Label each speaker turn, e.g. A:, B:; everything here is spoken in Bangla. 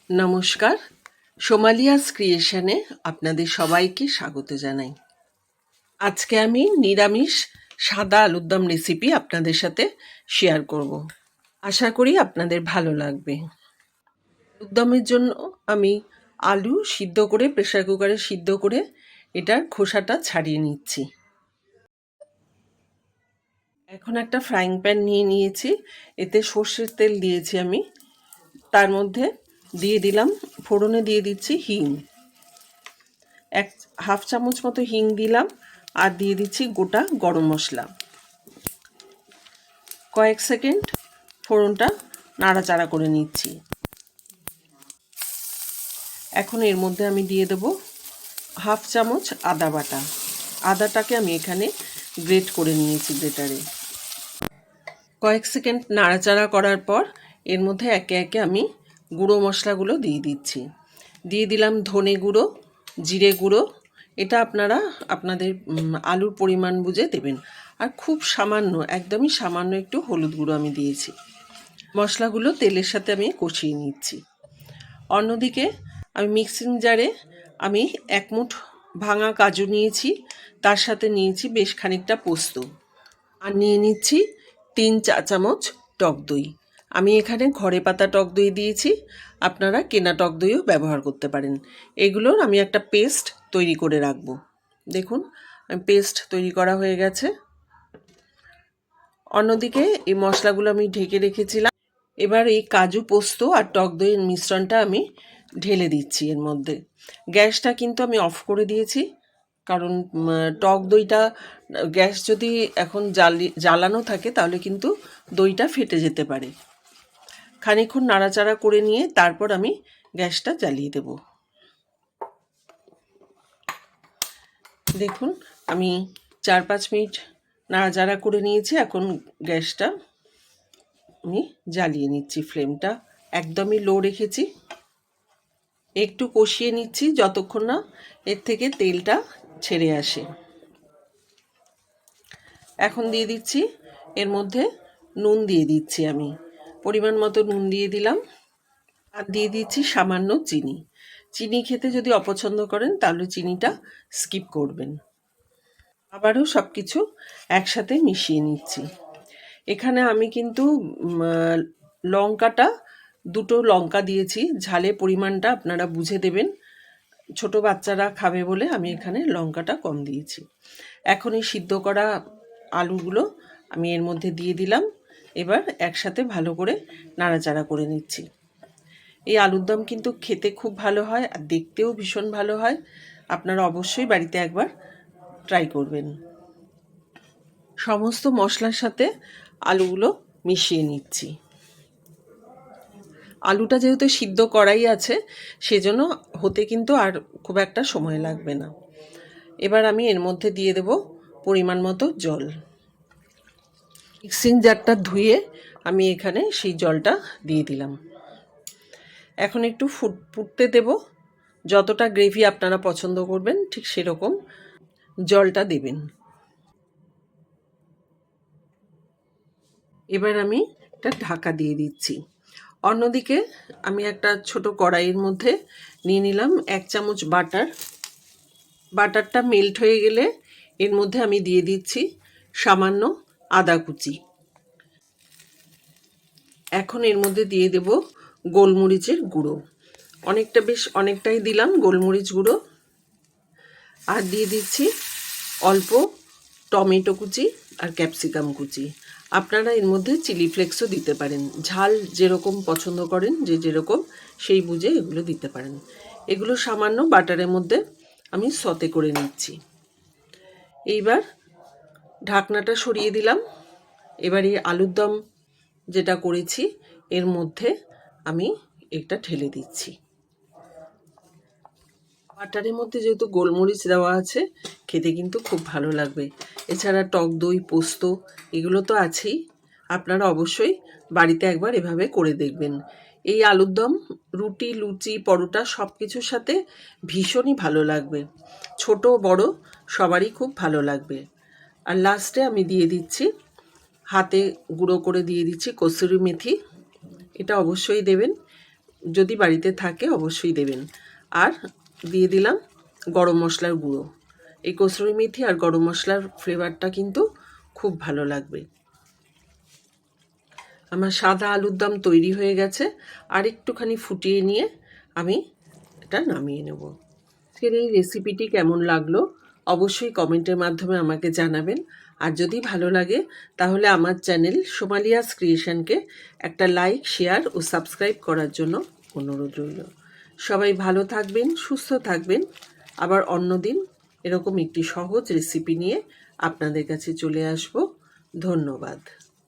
A: নমস্কার, সোমালিয়াস ক্রিয়েশনে আপনাদের সবাইকে স্বাগত জানাই। আজকে আমি নিরামিষ সাদা আলুর দম রেসিপি আপনাদের সাথে শেয়ার করব। আশা করি আপনাদের ভালো লাগবে। আলুর দমের জন্য আমি আলু সিদ্ধ করে প্রেসার কুকারে সিদ্ধ করে এটার খোসাটা ছাড়িয়ে নিচ্ছি। এখন একটা ফ্রাইং প্যান নিয়ে নিয়েছি, এতে সর্ষের তেল দিয়েছি আমি। তার মধ্যে দিয়ে দিলাম, ফোড়নে দিয়ে দিচ্ছি হিং, হাফ চামচ মতো হিং দিলাম, আর দিয়ে দিচ্ছি গোটা গরম মশলা। কয়েক সেকেন্ড ফোড়নটা নাড়াচাড়া করে নিচ্ছি। এখন এর মধ্যে আমি দিয়ে দেব হাফ চামচ আদা বাটা। আদাটাকে আমি এখানে গ্রেট করে নিয়েছি গ্রেটারে। কয়েক সেকেন্ড নাড়াচাড়া করার পর এর মধ্যে একে একে আমি গুঁড়ো মশলাগুলো দিয়ে দিচ্ছি। দিয়ে দিলাম ধনে গুঁড়ো, জিরে গুঁড়ো, এটা আপনারা আপনাদের আলুর পরিমাণ বুঝে দেবেন। আর খুব সামান্য, একদমই সামান্য একটু হলুদ গুঁড়ো আমি দিয়েছি। মশলাগুলো তেলের সাথে আমি কষিয়ে নিচ্ছি। অন্যদিকে আমি মিক্সিং জারে আমি 1 মুঠ ভাঙা কাজু নিয়েছি, তার সাথে নিয়েছি বেশ খানিকটা পোস্ত, আর নিয়ে নিচ্ছি 3 চা চামচ টক দই। আমি এখানে ঘরে পাতা টক দই দিয়েছি, আপনারা কেনা টক দইও ব্যবহার করতে পারেন। এগুলোর আমি একটা পেস্ট তৈরি করে রাখবো। দেখুন, পেস্ট তৈরি করা হয়ে গেছে। অন্যদিকে এই মশলাগুলো আমি ঢেকে রেখেছিলাম। এবার এই কাজু, পোস্ত আর টক দইয়ের মিশ্রণটা আমি ঢেলে দিচ্ছি এর মধ্যে। গ্যাসটা কিন্তু আমি অফ করে দিয়েছি, কারণ টক দইটা গ্যাস যদি এখন জ্বালানো থাকে তাহলে কিন্তু দইটা ফেটে যেতে পারে। খানিকক্ষণ নাড়াচাড়া করে নিয়ে তারপর আমি গ্যাসটা জ্বালিয়ে দেব। দেখুন, আমি 4-5 মিনিট নাড়াচাড়া করে নিয়েছি। এখন গ্যাসটা আমি জ্বালিয়ে নিচ্ছি, ফ্লেমটা একদমই লো রেখেছি। একটু কষিয়ে নিচ্ছি যতক্ষণ না এর থেকে তেলটা ছেড়ে আসে। এখন দিয়ে দিচ্ছি এর মধ্যে নুন দিয়ে দিচ্ছি, আমি পরিমাণ মতো নুন দিয়ে দিলাম, আর দিয়ে দিচ্ছি সামান্য চিনি। চিনি খেতে যদি অপছন্দ করেন তাহলে চিনিটা স্কিপ করবেন। আবারও সব কিছু একসাথে মিশিয়ে নিচ্ছি। এখানে আমি কিন্তু লঙ্কাটা 2টো লঙ্কা দিয়েছি, ঝালের পরিমাণটা আপনারা বুঝে দেবেন। ছোট বাচ্চারা খাবে বলে আমি এখানে লঙ্কাটা কম দিয়েছি। এখন এই সিদ্ধ করা আলুগুলো আমি এর মধ্যে দিয়ে দিলাম। এবার একসাথে ভালো করে নাড়াচাড়া করে নিচ্ছি। এই আলুর দম কিন্তু খেতে খুব ভালো হয় আর দেখতেও ভীষণ ভালো হয়। আপনারা অবশ্যই বাড়িতে একবার ট্রাই করবেন। সমস্ত মশলার সাথে আলুগুলো মিশিয়ে নিচ্ছি। আলুটা যেহেতু সিদ্ধ করাই আছে, সেজন্য হতে কিন্তু আর খুব একটা সময় লাগবে না। এবার আমি এর মধ্যে দিয়ে দেব পরিমাণ মতো জল। মিক্সিং জারটা ধুয়ে আমি এখানে সেই জলটা দিয়ে দিলাম। এখন একটু ফুটতে দেব। যতটা গ্রেভি আপনারা পছন্দ করবেন ঠিক সেরকম জলটা দেবেন। এবার আমি একটা ঢাকা দিয়ে দিচ্ছি। অন্যদিকে আমি একটা ছোট কড়াইয়ের মধ্যে নিয়ে নিলাম 1 চামচ বাটার। বাটারটা মেল্ট হয়ে গেলে এর মধ্যে আমি দিয়ে দিচ্ছি সামান্য আদা কুচি। এখন এর মধ্যে দিয়ে দেব গোলমরিচের গুঁড়ো, অনেকটাই দিলাম গোলমরিচ গুঁড়ো। আর দিয়ে দিচ্ছি অল্প টমেটো কুচি আর ক্যাপসিকাম কুচি। আপনারা এর মধ্যে চিলি ফ্লেক্সও দিতে পারেন, ঝাল যেরকম পছন্দ করেন যেরকম সেই বুঝে এগুলো দিতে পারেন। এগুলো সামান্য বাটারের মধ্যে আমি সতে করে নিচ্ছি। এইবার ঢাকনাটা সরিয়ে দিলাম। এবার এই আলুর দম যেটা করেছি এর মধ্যে আমি এটা ঢেলে দিচ্ছি। বাটারের মধ্যে যেহেতু গোলমরিচ দেওয়া আছে, খেতে কিন্তু খুব ভালো লাগবে। এছাড়া টক দই, পোস্ত এগুলো তো আছেই। আপনারা অবশ্যই বাড়িতে একবার এভাবে করে দেখবেন। এই আলুর দম রুটি, লুচি, পরোটা সব কিছুর সাথে ভীষণই ভালো লাগবে। ছোট বড় সবারই খুব ভালো লাগবে। আর লাস্টে আমি দিয়ে দিচ্ছি, হাতে গুঁড়ো করে দিয়ে দিচ্ছি কসুরি মেথি। এটা অবশ্যই দেবেন। যদি বাড়িতে থাকে অবশ্যই দেবেন। আর দিয়ে দিলাম গরম মশলার গুঁড়ো। এই কসুরি মেথি আর গরম মশলার ফ্লেভারটা কিন্তু খুব ভালো লাগবে। আমার সাদা আলুর দম তৈরি হয়ে গেছে। আর একটুখানি ফুটিয়ে নিয়ে আমি এটা নামিয়ে নেব। আজকের এই রেসিপিটি কেমন লাগলো অবশ্যই কমেন্টের মাধ্যমে আমাকে জানাবেন। আর যদি ভালো লাগে তাহলে আমার চ্যানেল সোমালিয়াস ক্রিয়েশনকে একটা লাইক, শেয়ার ও সাবস্ক্রাইব করার জন্য অনুরোধ রইল। সবাই ভালো থাকবেন, সুস্থ থাকবেন। আবার অন্যদিন এরকম একটি সহজ রেসিপি নিয়ে আপনাদের কাছে চলে আসব। ধন্যবাদ।